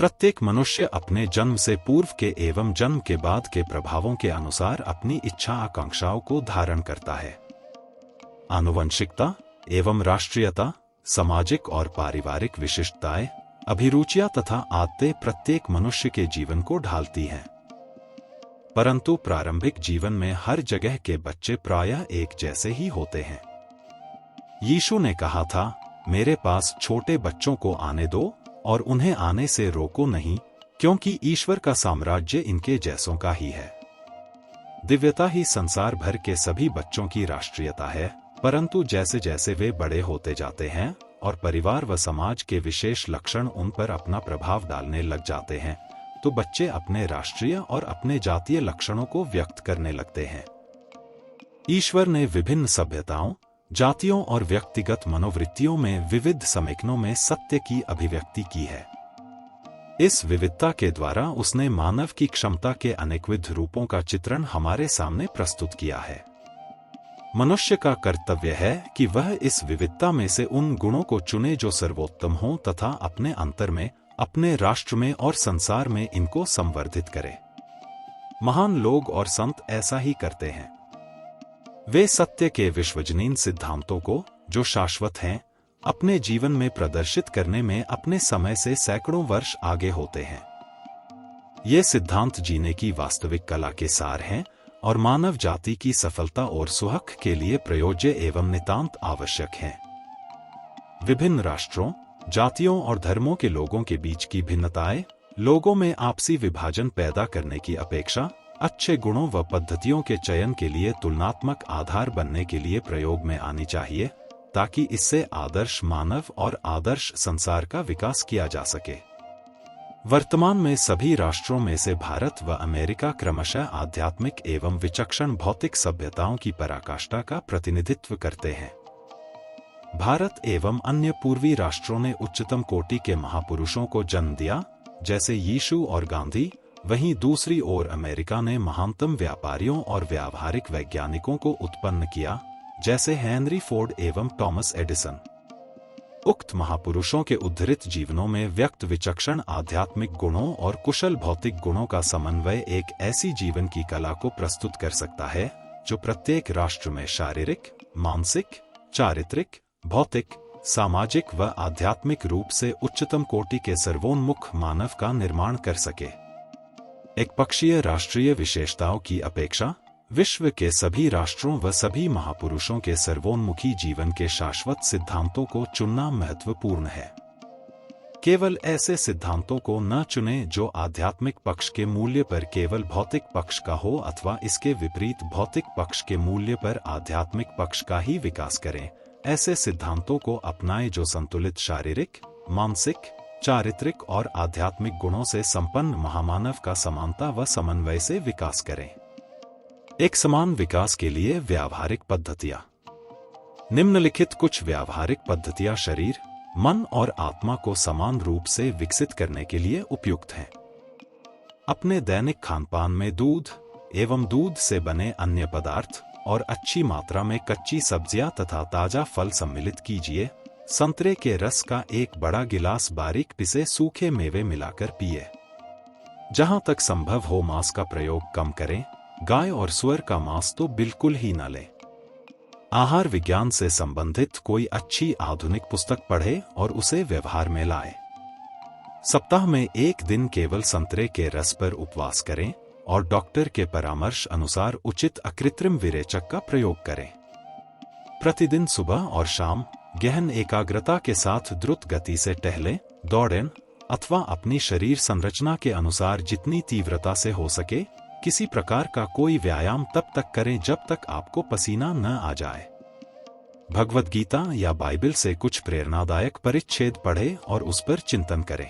प्रत्येक मनुष्य अपने जन्म से पूर्व के एवं जन्म के बाद के प्रभावों के अनुसार अपनी इच्छा आकांक्षाओं को धारण करता है। आनुवंशिकता एवं राष्ट्रीयता, सामाजिक और पारिवारिक विशिष्टताएं, अभिरुचियां तथा आदतें प्रत्येक मनुष्य के जीवन को ढालती हैं। परंतु प्रारंभिक जीवन में हर जगह के बच्चे प्रायः एक जैसे ही होते हैं। यीशु ने कहा था, मेरे पास छोटे बच्चों को आने दो और उन्हें आने से रोको नहीं, क्योंकि ईश्वर का साम्राज्य इनके जैसों का ही है। दिव्यता ही संसार भर के सभी बच्चों की राष्ट्रीयता है, परंतु जैसे जैसे वे बड़े होते जाते हैं और परिवार व समाज के विशेष लक्षण उन पर अपना प्रभाव डालने लग जाते हैं, तो बच्चे अपने राष्ट्रीय और अपने जातीय लक्षणों को व्यक्त करने लगते हैं। ईश्वर ने विभिन्न सभ्यताओं, जातियों और व्यक्तिगत मनोवृत्तियों में विविध समेकनों में सत्य की अभिव्यक्ति की है। इस विविधता के द्वारा उसने मानव की क्षमता के अनेकविध रूपों का चित्रण हमारे सामने प्रस्तुत किया है। मनुष्य का कर्तव्य है कि वह इस विविधता में से उन गुणों को चुने जो सर्वोत्तम हों तथा अपने अंतर में, अपने राष्ट्र में और संसार में इनको संवर्धित करे। महान लोग और संत ऐसा ही करते हैं। वे सत्य के विश्वजनीन सिद्धांतों को, जो शाश्वत हैं, अपने जीवन में प्रदर्शित करने में अपने समय से सैकड़ों वर्ष आगे होते हैं। ये सिद्धांत जीने की वास्तविक कला के सार हैं और मानव जाति की सफलता और सुहक के लिए प्रयोज्य एवं नितांत आवश्यक हैं। विभिन्न राष्ट्रों, जातियों और धर्मों के लोगों के बीच की भिन्नताएं लोगों में आपसी विभाजन पैदा करने की अपेक्षा अच्छे गुणों व पद्धतियों के चयन के लिए तुलनात्मक आधार बनने के लिए प्रयोग में आनी चाहिए, ताकि इससे आदर्श मानव और आदर्श संसार का विकास किया जा सके। वर्तमान में सभी राष्ट्रों में से भारत व अमेरिका क्रमशः आध्यात्मिक एवं विचक्षण भौतिक सभ्यताओं की पराकाष्ठा का प्रतिनिधित्व करते हैं। भारत एवं अन्य पूर्वी राष्ट्रों ने उच्चतम कोटि के महापुरुषों को जन्म दिया, जैसे यीशु और गांधी। वहीं दूसरी ओर अमेरिका ने महानतम व्यापारियों और व्यावहारिक वैज्ञानिकों को उत्पन्न किया, जैसे हेनरी फोर्ड एवं टॉमस एडिसन। उक्त महापुरुषों के उद्धृत जीवनों में व्यक्त विचक्षण आध्यात्मिक गुणों और कुशल भौतिक गुणों का समन्वय एक ऐसी जीवन की कला को प्रस्तुत कर सकता है, जो प्रत्येक राष्ट्र में शारीरिक, मानसिक, चारित्रिक, भौतिक, सामाजिक व आध्यात्मिक रूप से उच्चतम कोटि के सर्वोन्मुख मानव का निर्माण कर सके। एक पक्षीय राष्ट्रीय विशेषताओं की अपेक्षा विश्व के सभी राष्ट्रों व सभी महापुरुषों के सर्वोन्मुखी जीवन के शाश्वत सिद्धांतों को चुनना महत्वपूर्ण है। केवल ऐसे सिद्धांतों को न चुने जो आध्यात्मिक पक्ष के मूल्य पर केवल भौतिक पक्ष का हो अथवा इसके विपरीत भौतिक पक्ष के मूल्य पर आध्यात्मिक पक्ष का ही विकास करें। ऐसे सिद्धांतों को अपनाएं जो संतुलित शारीरिक, मानसिक, चारित्रिक और आध्यात्मिक गुणों से संपन्न महामानव का समानता व समन्वय से विकास करें। एक समान विकास के लिए व्यावहारिक पद्धतियां। निम्नलिखित कुछ व्यावहारिक पद्धतियां शरीर, मन और आत्मा को समान रूप से विकसित करने के लिए उपयुक्त हैं। अपने दैनिक खानपान में दूध एवं दूध से बने अन्य पदार्थ और अच्छी मात्रा में कच्ची सब्जियां तथा ताजा फल सम्मिलित कीजिए। संतरे के रस का एक बड़ा गिलास बारीक पिसे सूखे मेवे मिलाकर पिए। जहां तक संभव हो मांस का प्रयोग कम करें। गाय और सूअर का मांस तो बिल्कुल ही न लें। आहार विज्ञान से संबंधित कोई अच्छी आधुनिक पुस्तक पढ़े और उसे व्यवहार में लाए। सप्ताह में एक दिन केवल संतरे के रस पर उपवास करें और डॉक्टर के परामर्श अनुसार उचित अकृत्रिम विरेचक का प्रयोग करें। प्रतिदिन सुबह और शाम गहन एकाग्रता के साथ द्रुत गति से टहलें, दौड़ें अथवा अपनी शरीर संरचना के अनुसार जितनी तीव्रता से हो सके किसी प्रकार का कोई व्यायाम तब तक करें जब तक आपको पसीना न आ जाए। भगवद गीता या बाइबल से कुछ प्रेरणादायक परिच्छेद पढ़ें और उस पर चिंतन करें।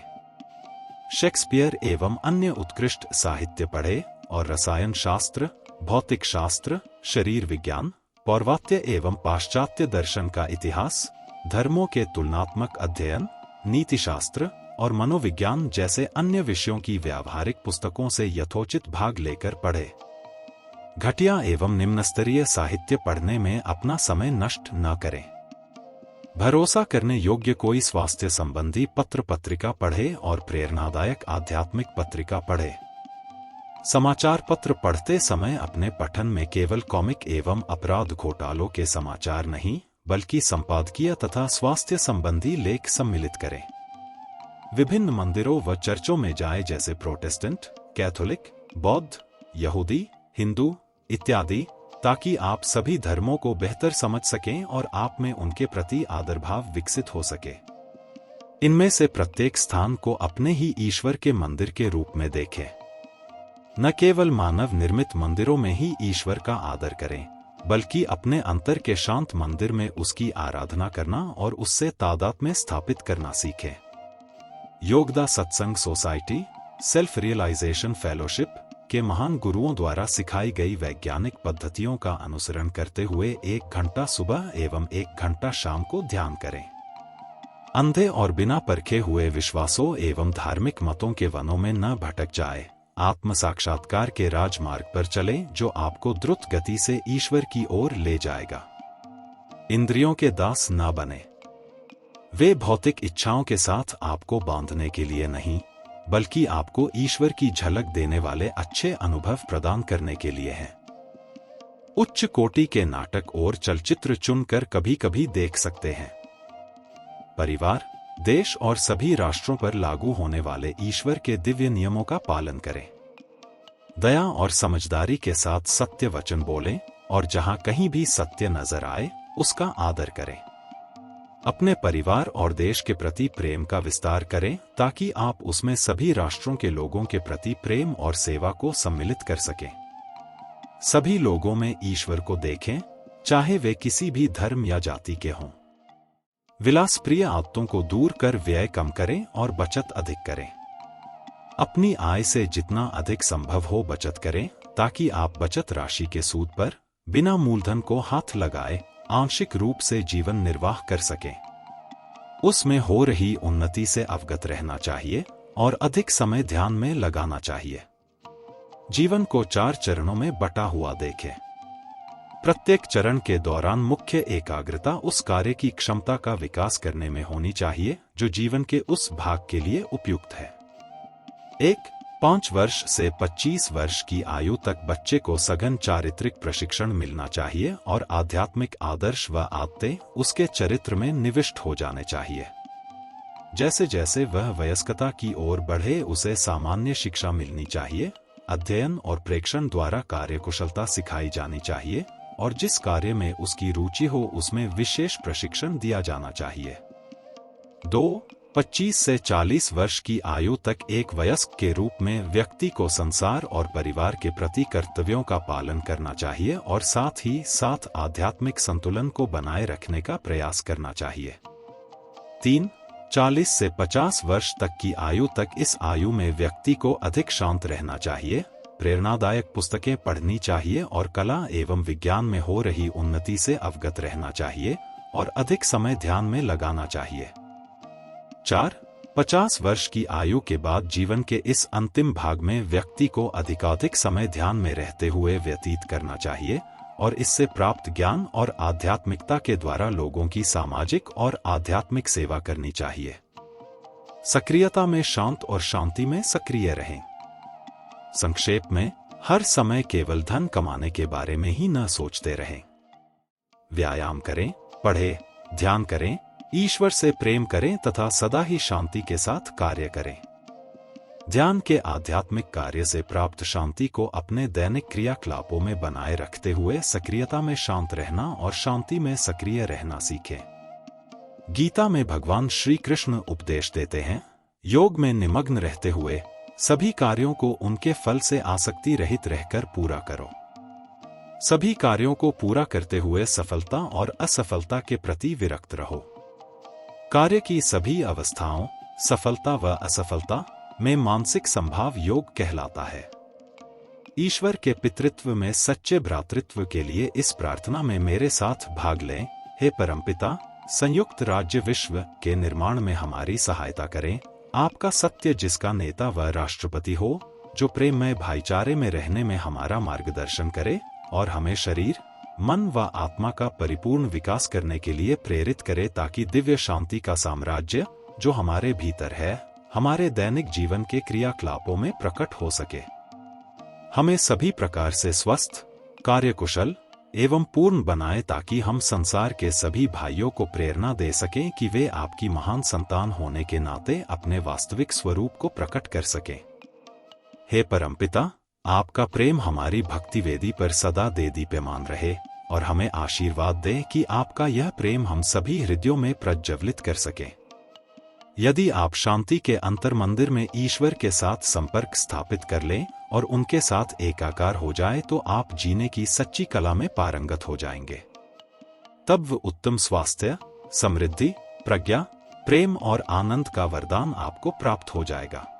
शेक्सपियर एवं अन्य उत्कृष्ट साहित्य पढ़ें और रसायन शास्त्र, भौतिक शास्त्र, शरीर विज्ञान, पौर्वात्य एवं पाश्चात्य दर्शन का इतिहास, धर्मों के तुलनात्मक अध्ययन, नीतिशास्त्र और मनोविज्ञान जैसे अन्य विषयों की व्यावहारिक पुस्तकों से यथोचित भाग लेकर पढ़े। घटिया एवं निम्न स्तरीय साहित्य पढ़ने में अपना समय नष्ट न करें। भरोसा करने योग्य कोई स्वास्थ्य संबंधी पत्र पत्रिका पढ़े और प्रेरणादायक आध्यात्मिक पत्रिका पढ़े। समाचार पत्र पढ़ते समय अपने पठन में केवल कॉमिक एवं अपराध घोटालों के समाचार नहीं बल्कि संपादकीय तथा स्वास्थ्य संबंधी लेख सम्मिलित करें। विभिन्न मंदिरों व चर्चों में जाएं, जैसे प्रोटेस्टेंट, कैथोलिक, बौद्ध, यहूदी, हिंदू इत्यादि, ताकि आप सभी धर्मों को बेहतर समझ सकें और आप में उनके प्रति आदर भाव विकसित हो सके। इनमें से प्रत्येक स्थान को अपने ही ईश्वर के मंदिर के रूप में देखें। न केवल मानव निर्मित मंदिरों में ही ईश्वर का आदर करें, बल्कि अपने अंतर के शांत मंदिर में उसकी आराधना करना और उससे तादात्म्य स्थापित करना सीखें। योगदा सत्संग सोसाइटी सेल्फ रियलाइजेशन फेलोशिप के महान गुरुओं द्वारा सिखाई गई वैज्ञानिक पद्धतियों का अनुसरण करते हुए 1 घंटा सुबह एवं 1 घंटा शाम को ध्यान करें। अंधे और बिना परखे हुए विश्वासों एवं धार्मिक मतों के वनों में न भटक जाए। आत्म साक्षात्कार के राजमार्ग पर चले जो आपको द्रुत गति से ईश्वर की ओर ले जाएगा। इंद्रियों के दास न बने। वे भौतिक इच्छाओं के साथ आपको बांधने के लिए नहीं, बल्कि आपको ईश्वर की झलक देने वाले अच्छे अनुभव प्रदान करने के लिए हैं। उच्च कोटि के नाटक और चलचित्र चुनकर कभी कभी देख सकते हैं। परिवार, देश और सभी राष्ट्रों पर लागू होने वाले ईश्वर के दिव्य नियमों का पालन करें। दया और समझदारी के साथ सत्य वचन बोलें और जहां कहीं भी सत्य नजर आए उसका आदर करें। अपने परिवार और देश के प्रति प्रेम का विस्तार करें ताकि आप उसमें सभी राष्ट्रों के लोगों के प्रति प्रेम और सेवा को सम्मिलित कर सकें। सभी लोगों में ईश्वर को देखें, चाहे वे किसी भी धर्म या जाति के हों। विलासप्रिय आदतों को दूर कर व्यय कम करें और बचत अधिक करें। अपनी आय से जितना अधिक संभव हो बचत करें ताकि आप बचत राशि के सूद पर बिना मूलधन को हाथ लगाए आंशिक रूप से जीवन निर्वाह कर सकें। उसमें हो रही उन्नति से अवगत रहना चाहिए और अधिक समय ध्यान में लगाना चाहिए। जीवन को 4 चरणों में बटा हुआ देखें। प्रत्येक चरण के दौरान मुख्य एकाग्रता उस कार्य की क्षमता का विकास करने में होनी चाहिए जो जीवन के उस भाग के लिए उपयुक्त है। 5 वर्ष से 25 वर्ष की आयु तक बच्चे को सघन चारित्रिक प्रशिक्षण मिलना चाहिए और आध्यात्मिक आदर्श व आदतें उसके चरित्र में निविष्ट हो जाने चाहिए। जैसे जैसे वह वयस्कता की ओर बढ़े उसे सामान्य शिक्षा मिलनी चाहिए। अध्ययन और प्रेक्षण द्वारा कार्यकुशलता सिखाई जानी चाहिए और जिस कार्य में उसकी रुचि हो उसमें विशेष प्रशिक्षण दिया जाना चाहिए। 25 से 40 वर्ष की आयु तक एक वयस्क के रूप में व्यक्ति को संसार और परिवार के प्रति कर्तव्यों का पालन करना चाहिए और साथ ही साथ आध्यात्मिक संतुलन को बनाए रखने का प्रयास करना चाहिए। 40 से 50 वर्ष तक की आयु तक इस आयु में व्यक्ति को अधिक शांत रहना चाहिए, प्रेरणादायक पुस्तकें पढ़नी चाहिए और कला एवं विज्ञान में हो रही उन्नति से अवगत रहना चाहिए और अधिक समय ध्यान में लगाना चाहिए। 50 वर्ष की आयु के बाद जीवन के इस अंतिम भाग में व्यक्ति को अधिकाधिक समय ध्यान में रहते हुए व्यतीत करना चाहिए और इससे प्राप्त ज्ञान और आध्यात्मिकता के द्वारा लोगों की सामाजिक और आध्यात्मिक सेवा करनी चाहिए। सक्रियता में शांत और शांति में सक्रिय रहें। संक्षेप में, हर समय केवल धन कमाने के बारे में ही न सोचते रहें। व्यायाम करें, पढ़ें, ध्यान करें, ईश्वर से प्रेम करें तथा सदा ही शांति के साथ कार्य करें। ध्यान के आध्यात्मिक कार्य से प्राप्त शांति को अपने दैनिक क्रियाकलापों में बनाए रखते हुए सक्रियता में शांत रहना और शांति में सक्रिय रहना सीखें। गीता में भगवान श्री कृष्ण उपदेश देते हैं, योग में निमग्न रहते हुए सभी कार्यों को उनके फल से आसक्ति रहित रहकर पूरा करो। सभी कार्यों को पूरा करते हुए सफलता और असफलता के प्रति विरक्त रहो। कार्य की सभी अवस्थाओं, सफलता व असफलता में मानसिक संभाव योग कहलाता है। ईश्वर के पितृत्व में सच्चे भ्रातृत्व के लिए इस प्रार्थना में मेरे साथ भाग लें। हे परमपिता, संयुक्त राज्य विश्व के निर्माण में हमारी सहायता करें। आपका सत्य जिसका नेता व राष्ट्रपति हो, जो प्रेममय भाईचारे में रहने में हमारा मार्गदर्शन करे और हमें शरीर, मन व आत्मा का परिपूर्ण विकास करने के लिए प्रेरित करे, ताकि दिव्य शांति का साम्राज्य जो हमारे भीतर है हमारे दैनिक जीवन के क्रियाकलापों में प्रकट हो सके। हमें सभी प्रकार से स्वस्थ, कार्यकुशल एवं पूर्ण बनाए, ताकि हम संसार के सभी भाइयों को प्रेरणा दे सकें कि वे आपकी महान संतान होने के नाते अपने वास्तविक स्वरूप को प्रकट कर सकें। हे परमपिता, आपका प्रेम हमारी भक्ति वेदी पर सदा दे दीप्यमान रहे और हमें आशीर्वाद दे कि आपका यह प्रेम हम सभी हृदयों में प्रज्वलित कर सके। यदि आप शांति के अंतर मंदिर में ईश्वर के साथ संपर्क स्थापित कर लें और उनके साथ एकाकार हो जाए, तो आप जीने की सच्ची कला में पारंगत हो जाएंगे। तब वो उत्तम स्वास्थ्य, समृद्धि, प्रज्ञा, प्रेम और आनंद का वरदान आपको प्राप्त हो जाएगा।